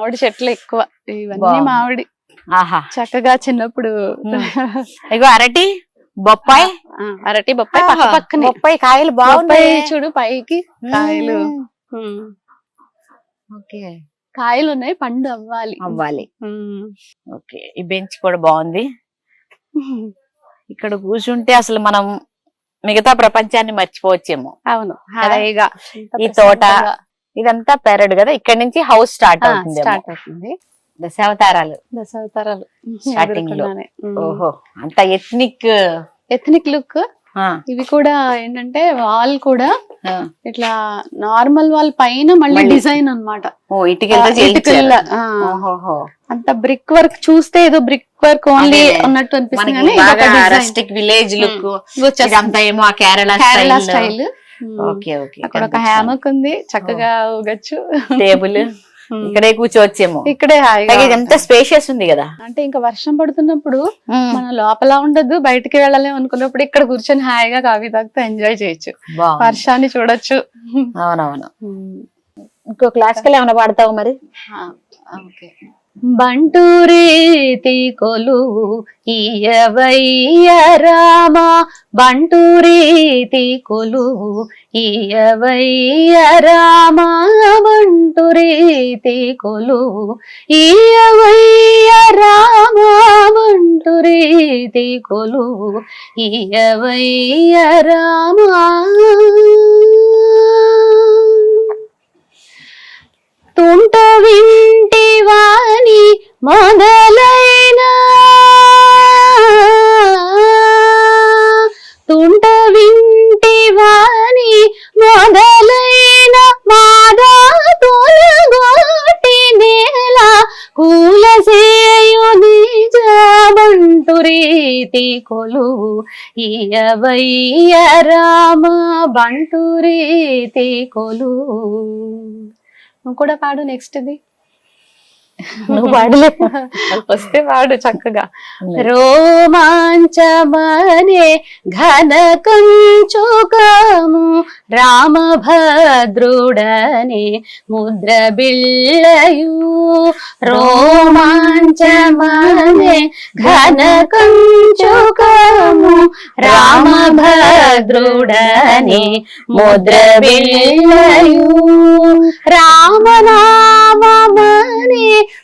మామిడి చెట్లు ఎక్కువ, ఇవన్నీ మామిడి. ఆహా, చక్కగా చిన్నప్పుడు ఇగో అరటి, బొప్పాయి. అరటి, బొప్పాయి పక్క పక్కనే. బొప్పాయి కాయలు బాగున్నాయి చూడు పైకి కాయలు. ఓకే, కాయలు ఉన్నాయి, పండు అవ్వాలి. ఓకే, ఈ బెంచ్ కూడా బాగుంది. ఇక్కడ కూర్చుంటే అసలు మనం మిగతా ప్రపంచాన్ని మర్చిపోవచ్చేమో. అవును, హాయిగా. ఈ తోట ఇదంతా పెరడు కదా, ఇక్కడ నుంచి హౌస్ స్టార్ట్ అవుతుంది. దశావతారాలు స్టార్టింగ్ లో. ఓహో, అంత ఎథ్నిక్ లుక్. ఇవి కూడా ఏంటంటే వాల్ కూడా ఇట్లా నార్మల్ వాల్ పైన మళ్ళీ డిజైన్ అన్నమాట. అంత బ్రిక్ వర్క్ చూస్తే ఏదో బ్రిక్ వర్క్ ఓన్లీ ఉన్నట్టు అనిపిస్తుంది. Village look Kerala style. అక్కడ ఒక హ్యామక్ ఉంది, చక్కగా ఊగచ్చు. టేబుల్ ఇక్కడే కూర్చోవచ్చేమో. ఇక్కడే హాయిగా, ఎంత స్పేషియస్ ఉంది కదా. అంటే ఇంకా వర్షం పడుతున్నప్పుడు మనం లోపల ఉండదు, బయటికి వెళ్ళలేము అనుకున్నప్పుడు ఇక్కడ కూర్చొని హాయిగా కాఫీ తాగుతూ ఎంజాయ్ చేయొచ్చు, వర్షాన్ని చూడొచ్చు. అవునవును. ఇంకో క్లాసికల్ ఏమైనా పాడతావు మరి? బంటూరీతి కొలువు ఇయవయ్య రామ, బంటూరీతి కొలువు ఇయవయ్య రామ, బంటూరీతి కొలువు ఇయవయ్య రామ, బంటూరీతి కొలువు ఇయవయ్య రామ. తుంట వింటివాని మొదలైన, తుంట వింటివాని మొదలైన మాదా తొలగొట్టి నేల కూలసేయు నిజ బంటురీతి కొలువు ఇయవయ్య రామ, బంటురీతి కొలువు. నువ్వు కూడా పాడు నెక్స్ట్ ది. నువ్వు పాడలే, వస్తే పాడు చక్కగా. రోమాంచమనే ఘన కంచుకము రామభద్రుడనే ముద్ర బిళ్ళయు, రోమాంచమనే ఘన కంచుకము రామభద్రుడనే ముద్ర బిళ్ళయు, రామనామమనే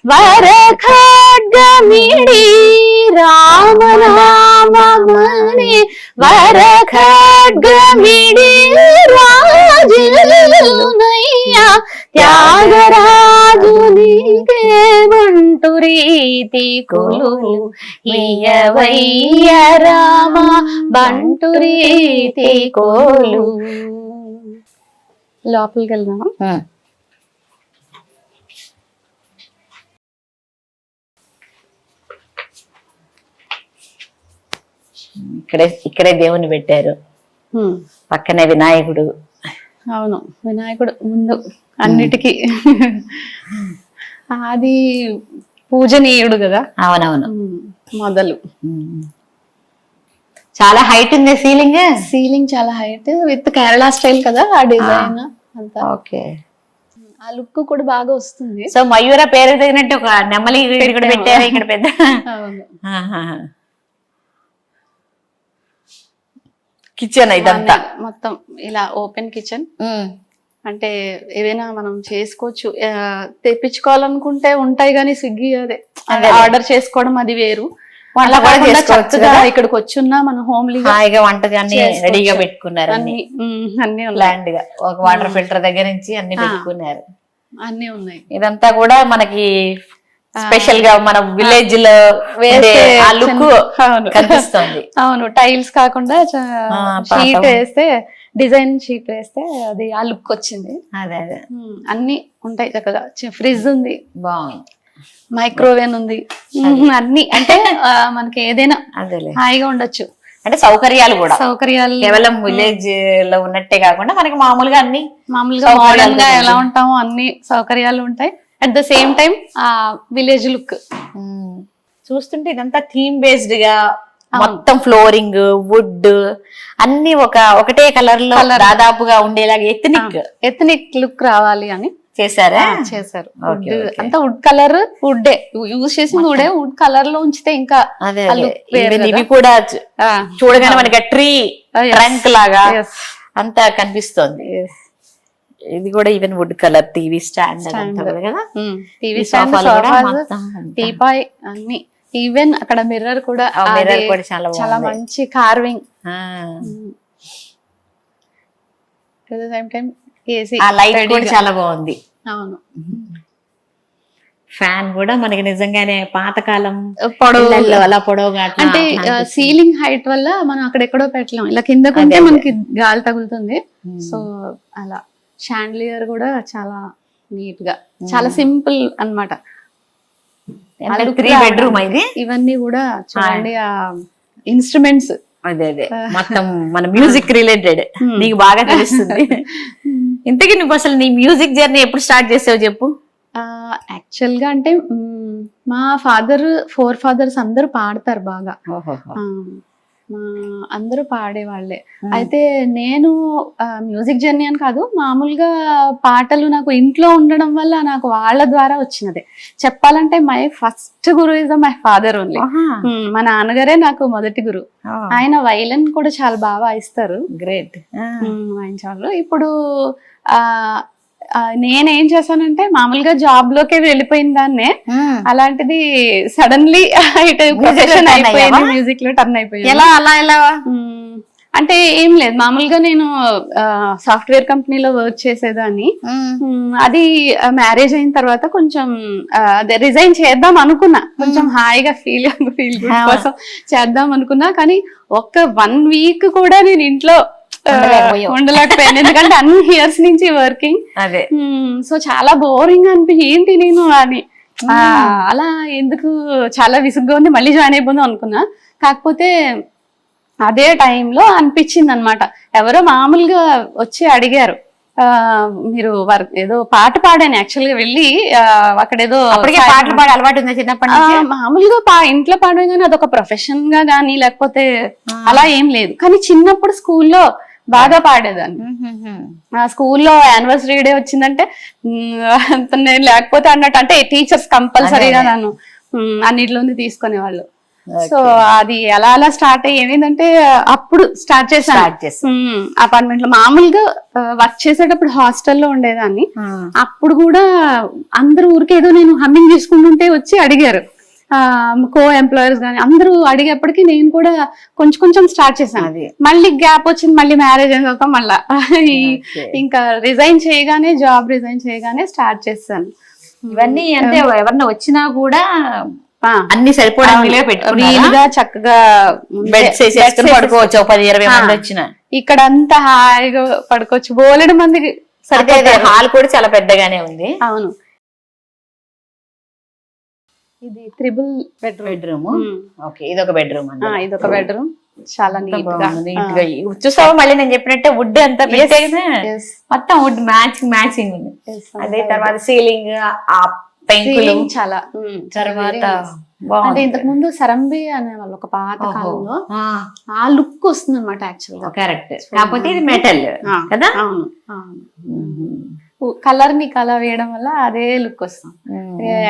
వర ఖడ్గమిడి, రామనామమనే వర ఖడ్గమిడి రాజునయ్య త్యాగరాజునికే బంటురీతి కొలువు ఇయవయ్య రామ, బంటురీతి కొలువు. లోపలికి వెళ్దాం. ఇక్కడే దేవుని పెట్టారు, పక్కనే వినాయకుడు. అవును, వినాయకుడు ముందు అన్నిటికీ. అది పూజనీయుడు కదా. అవునవును, మొదలు. చాలా హైట్ ఉంది సీలింగ్ చాలా హైట్, విత్ కేరళ స్టైల్ కదా ఆ డిజైన్ అంతా. ఓకే, ఆ లుక్ కూడా బాగా వస్తుంది. సో మయూర పేరు తగినట్టు ఒక నెమలి ఇక్కడ పెట్టారు, ఇక్కడ పెద్ద. కిచెన్ ఇదంతా మొత్తం ఇలా ఓపెన్ కిచెన్. అంటే ఏవైనా మనం చేసుకోవచ్చు, తెప్పించుకోవాలనుకుంటే ఉంటాయి కానీ స్విగ్గీ అదే ఆర్డర్ చేసుకోవడం అది వేరు. ఇక్కడికి వచ్చున్నా మనం హోమ్లీ హాయిగా వంట రెడీగా పెట్టుకున్నారు, అన్ని ప్లాండ్ గా. ఒక వాటర్ ఫిల్టర్ దగ్గర నుంచి అన్ని పెట్టుకున్నారు, అన్ని ఉన్నాయి. ఇదంతా కూడా మనకి స్పెషల్ గా మన విలేజ్ లో లుక్ కనిపిస్తుంది. అవును, టైల్స్ కాకుండా షీట్ వేస్తే, డిజైన్ షీట్ వేస్తే అది ఆ లుక్ వచ్చింది. అదే అదే, అన్ని ఉంటాయి చక్కగా. ఫ్రిడ్జ్ ఉంది, బాగుంది. మైక్రోవేవ్ ఉంది, అన్ని. అంటే మనకి ఏదైనా హాయిగా ఉండొచ్చు. అంటే సౌకర్యాలు కేవలం విలేజ్ లో ఉన్నట్టే కాకుండా మనకి మామూలుగా మోడర్న్ గా ఎలా ఉంటామో అన్ని సౌకర్యాలు ఉంటాయి. అట్ ద సేమ్ టైం ఆ విలేజ్ లుక్ చూస్తుంటే ఇదంతా థీమ్ బేస్డ్ గా మొత్తం ఫ్లోరింగ్, వుడ్ అన్ని ఒకటే కలర్ లో దాదాపుగా ఉండేలాగా ఎథనిక్ లుక్ రావాలి అని చేశారా? చేశారు. Okay, okay. అంతా వుడ్ కలర్, వుడ్డే యూజ్ చేసింది, వుడ్ కలర్ లో ఉంచితే ఇంకా అదే ఆ look వేరు Even కదా. ఇవి కూడా ఆ, చూడగానే మనకి ట్రీ yes. ట్రంక్ లాగా Yes. అంతా కనిపిస్తోంది. Yes. ఇది కూడా even would colour TV stand అంతా కూడా కదా. టీవీ ఈ స్టాండ్, సోఫాలు కూడా సోఫాస్, మొత్తం అంతా. టీపాయ్ అన్ని. ఈవెన్ అక్కడ మిర్రర్ కూడా మిర్రర్ అది కూడా చాలా చాలా బాగుంది. మంచి కార్వింగ్. ఆ. సేమ్ టైం ఏసీ, ఆ లైట్ కూడా చాలా బాగుంది. అవును. ఫ్యాన్ కూడా మనకి నిజంగానే పాతకాలం పొడవు ఇళ్ళల్లో అలా పొడవుగా అట్లా అంటే అనిపిస్తుంది. సీలింగ్ హైట్ వల్ల మనం అక్కడెక్కడో పెట్టలేం, ఇలా కిందకుంటే అదే. మనకి గాలి తగులుతుంది. సో అలా షాండ్లియర్ కూడా చాలా నీట్ గా, చాలా సింపుల్ అన్నమాట. అంటే 3 బెడ్రూమ్ ఇది. ఇవన్నీ కూడా చూడండి ఆ ఇన్స్ట్రుమెంట్స్. అదే మొత్తం మన మ్యూజిక్ రిలేటెడ్ నీకు బాగా తెలుస్తుంది. ఇంతకీ నువ్వు అసలు నీ మ్యూజిక్ జర్నీ ఎప్పుడు స్టార్ట్ చేసావు చెప్పు. యాక్చువల్ గా అంటే మా ఫోర్ ఫాదర్స్ అందరూ పాడతారు బాగా. ఆ, మా అందరూ పాడేవాళ్లే. అయితే నేను మ్యూజిక్ జర్నీ అని కాదు, మామూలుగా పాటలు నాకు ఇంట్లో ఉండడం వల్ల నాకు వాళ్ళ ద్వారా వచ్చినదే. చెప్పాలంటే my first Guru is my father only. మా నాన్నగారే నాకు మొదటి గురు. ఆయన వైలన్ కూడా చాలా బాగా వాయిస్తారు. గ్రేట్. వాయించారు. ఇప్పుడు నేనేం చేశానంటే మామూలుగా జాబ్ లోకే వెళ్ళిపోయిన దాన్నే, అలాంటిది సడన్లీ ఇటు ప్రొఫెషన్ అయిపోయింది, మ్యూజిక్ లో టర్న్ అయిపోయింది. ఎలా అలా ఎలా? అంటే ఏం లేదు, మామూలుగా నేను సాఫ్ట్వేర్ కంపెనీలో వర్క్ చేసేదాన్ని. అది మ్యారేజ్ అయిన తర్వాత కొంచెం అదే రిజైన్ చేద్దాం అనుకున్నా, కొంచెం హాయిగా ఫీల్ గుడ్ కోసం చేద్దాం అనుకున్నా. కానీ ఒక్క 1 వీక్ కూడా నేను ఇంట్లో ఉండలేకపోయాను, ఎందుకంటే అన్ని ఇయర్స్ నుంచి వర్కింగ్. అదే. సో చాలా బోరింగ్ ఏంటి నేను అని, అలా ఎందుకు చాలా విసుగ్గా ఉంది, మళ్ళీ జాయిన్ అయిపోదాం అనుకున్నా. కాకపోతే అదే టైంలో అనిపించింది అనమాట, ఎవరో మామూలుగా వచ్చి అడిగారు, మీరు ఏదో పాట పాడాను. యాక్చువల్ గా వెళ్ళి అక్కడ ఏదో పాటలు పాడే అలవాటు ఉందా చిన్నప్పటి నుంచి? మామూలుగా ఇంట్లో పాడడం కానీ అదొక ప్రొఫెషన్ గా గానీ లేకపోతే అలా ఏం లేదు. కానీ చిన్నప్పుడు స్కూల్లో బాగా పాడేదాన్ని. ఆ స్కూల్లో యానివర్సరీ డే వచ్చిందంటే నేను లేకపోతే అన్నట్టు, అంటే టీచర్స్ కంపల్సరీగా నన్ను అన్నిట్లోనే తీసుకునేవాళ్ళు. సో అది అలా అలా స్టార్ట్ అయ్యి ఏమైందంటే అప్పుడు స్టార్ట్ చేశాను అపార్ట్మెంట్ లో. మామూలుగా వర్క్ చేసేటప్పుడు హాస్టల్లో ఉండేదాన్ని. అప్పుడు కూడా అందరూ ఊరికేదో నేను హమ్మింగ్ చేసుకుంటుంటే వచ్చి అడిగారు, కో ఎంప్లాయర్స్ గానీ అందరూ అడిగేప్పటికీ నేను కూడా కొంచెం కొంచెం స్టార్ట్ చేశాను. మళ్ళీ గ్యాప్ వచ్చింది, మళ్ళీ మ్యారేజ్ అయిన తర్వాత మళ్ళా ఇంకా జాబ్ రిజైన్ చేయగానే స్టార్ట్ చేశాను. ఇవన్నీ అంటే ఎవరన్నా వచ్చినా కూడా అన్ని సరిపోవడానికి వీలుగా చక్కగా పడుకోవచ్చు. 10-20 మంది వచ్చిన ఇక్కడ అంతా హాయిగా పడుకోవచ్చు, బోలెడు మందికి సరిపోతే. హాల్ కూడా చాలా పెద్దగానే ఉంది. అవును, ఇది 3 బెడ్రూమ్. ఓకే, ఇదొక బెడ్రూమ్. ఇదొక బెడ్రూమ్ చాలా నీట్ గా చూసావా? మళ్ళీ నేను చెప్పినట్టే వుడ్ అంతా మొత్తం వుడ్ మ్యాచింగ్ ఉంది. అదే తర్వాత సీలింగ్, ఆ పెంకులు చాలా. తర్వాత అంటే ఇంతకు ముందు సరంబి అనేవాళ్ళు ఒక పాత కాలంలో, ఆ లుక్ వస్తుంది అనమాట యాక్చువల్ గా. కరెక్ట్. కాకపోతే ఇది మెటల్ కదా. అవును, కలర్ ని కలర్ వేయడం వల్ల అదే లుక్ వస్తుంది.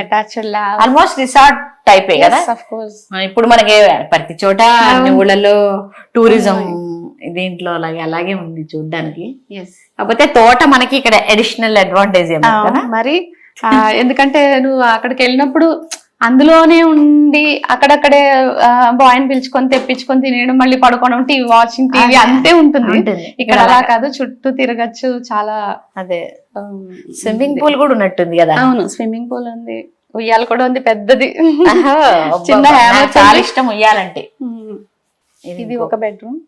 అటాచ్డ్ ఆల్మోస్ట్ రిసార్ట్ టైప్ కదా. ఇప్పుడు మనకి ప్రతి చోట ఊళ్ళలో టూరిజం దీంట్లో అలాగే ఉంది చూడ్డానికి. కాకపోతే తోట మనకి ఇక్కడ అడిషనల్ అడ్వాంటేజ్ ఏమో కదా మరి. ఎందుకంటే నువ్వు అక్కడికి వెళ్ళినప్పుడు అందులోనే ఉండి అక్కడక్కడే బాయ్ని పిలుచుకొని తెప్పించుకొని తినేయడం, మళ్ళీ పడుకోవడం, వాచింగ్ టీవీ అంతే ఉంటుంది. ఇక్కడ అలా కాదు, చుట్టూ తిరగచ్చు. చాలా అదే స్విమ్మింగ్ పూల్ కూడా ఉన్నట్టుంది కదా. అవును, స్విమ్మింగ్ పూల్ ఉంది, ఉయ్యాల కూడా ఉంది పెద్దది. చిన్న హ్యామర్, చాలా ఇష్టం ఉయ్యాలంటే. ఇది ఒక బెడ్రూమ్.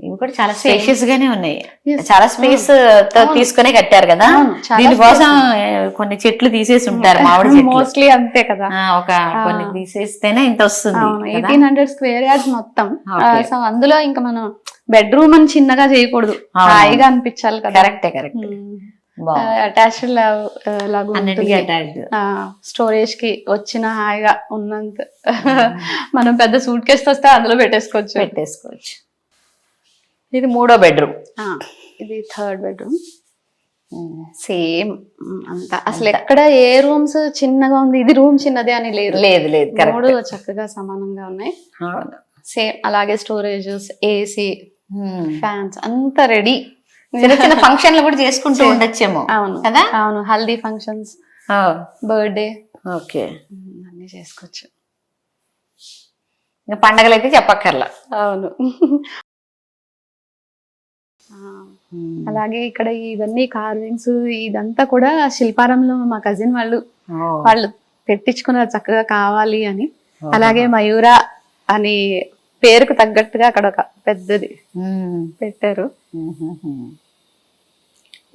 ఇవి కూడా చాలా స్పేషియస్ గానే ఉన్నాయి, చాలా స్పేస్ తీసుకునే కట్టారు కదా. దీనికోసం కొన్ని చెట్లు తీసేసి ఉంటారు, మామిడి చెట్లు మోస్ట్లీ అంతే కదా. కొన్ని తీసేస్తేనే ఇంత వస్తుంది. 1800 స్క్వేర్ యార్డ్స్ మొత్తం. సో అందులో ఇంకా మనం బెడ్రూమ్ అని చిన్నగా చేయకూడదు, హాయిగా అనిపించాలి కదా. కరెక్టే. అటాచ్డ్ స్టోరేజ్ కి వచ్చిన హాయిగా ఉన్నంత. మనం పెద్ద సూట్ కేసు వస్తే అందులో పెట్టేసుకోవచ్చు. ఇది 3వ బెడ్రూమ్. ఇది 3rd బెడ్రూమ్. సేమ్ అంతా. అసలు ఎక్కడ ఏ రూమ్స్ చిన్నగా ఉంది, ఇది రూమ్ చిన్నదే అని లేదు. లేదు లేదు, మూడు చక్కగా సమానంగా ఉన్నాయి. సేమ్ అలాగే స్టోరేజ్, ఏసీ, ఫ్యాన్స్ అంతా రెడీ. చిన్న చిన్న ఫంక్షన్లు కూడా చేసుకుంటూ ఉండొచ్చేమో. అవును కదా, అవును. హల్దీ ఫంక్షన్స్, బర్త్డే, ఓకే, అన్ని చేసుకోవచ్చు. ఇంకా పండగలు అయితే చెప్పక్కర్లా. అవును. అలాగే ఇక్కడ ఇవన్నీ కార్వింగ్స్, ఇదంతా కూడా శిల్పారంలో మా కజిన్ వాళ్ళు పెట్టించుకున్నారు చక్కగా కావాలి అని. అలాగే మయూర అని పేరుకు తగ్గట్టుగా అక్కడ ఒక పెద్దది పెట్టారు.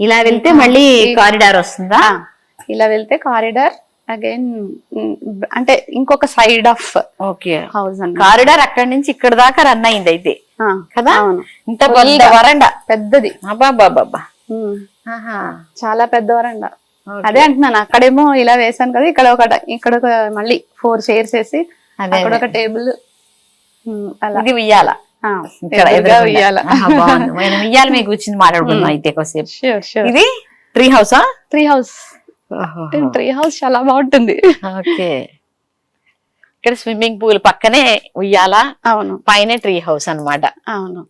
ఇలా వెళ్తే మళ్ళీ కారిడార్ వస్తుందా? ఇలా వెళ్తే కారిడార్ అగైన్, అంటే ఇంకొక సైడ్ ఆఫ్ హౌస్ అన్న కారిడార్ అక్కడి నుంచి ఇక్కడ దాకా రన్ అయింది అయితే కదా. ఇంత పెద్ద వరండా, పెద్దది. అబ్బాబ్బాబ్బా, చాలా పెద్ద వరండా. అదే అంటున్నాను, అక్కడేమో ఇలా వేసాను కదా, ఇక్కడ ఒక మళ్ళీ 4 చైర్స్ వేసి అక్కడ ఒక టేబుల్. ఇది ఉయ్యాల, ఉయ్యాల మీకు కూర్చుని మాట్లాడుకున్నాం అయితే కొద్దిసేపు. ఇది ట్రీ హౌసా? ట్రీ హౌస్ చాలా బాగుంటుంది. ఓకే, ఇక్కడ స్విమ్మింగ్ పూల్ పక్కనే ఉయ్యాల, అవును, పైన ట్రీ హౌస్ అన్నమాట. అవును.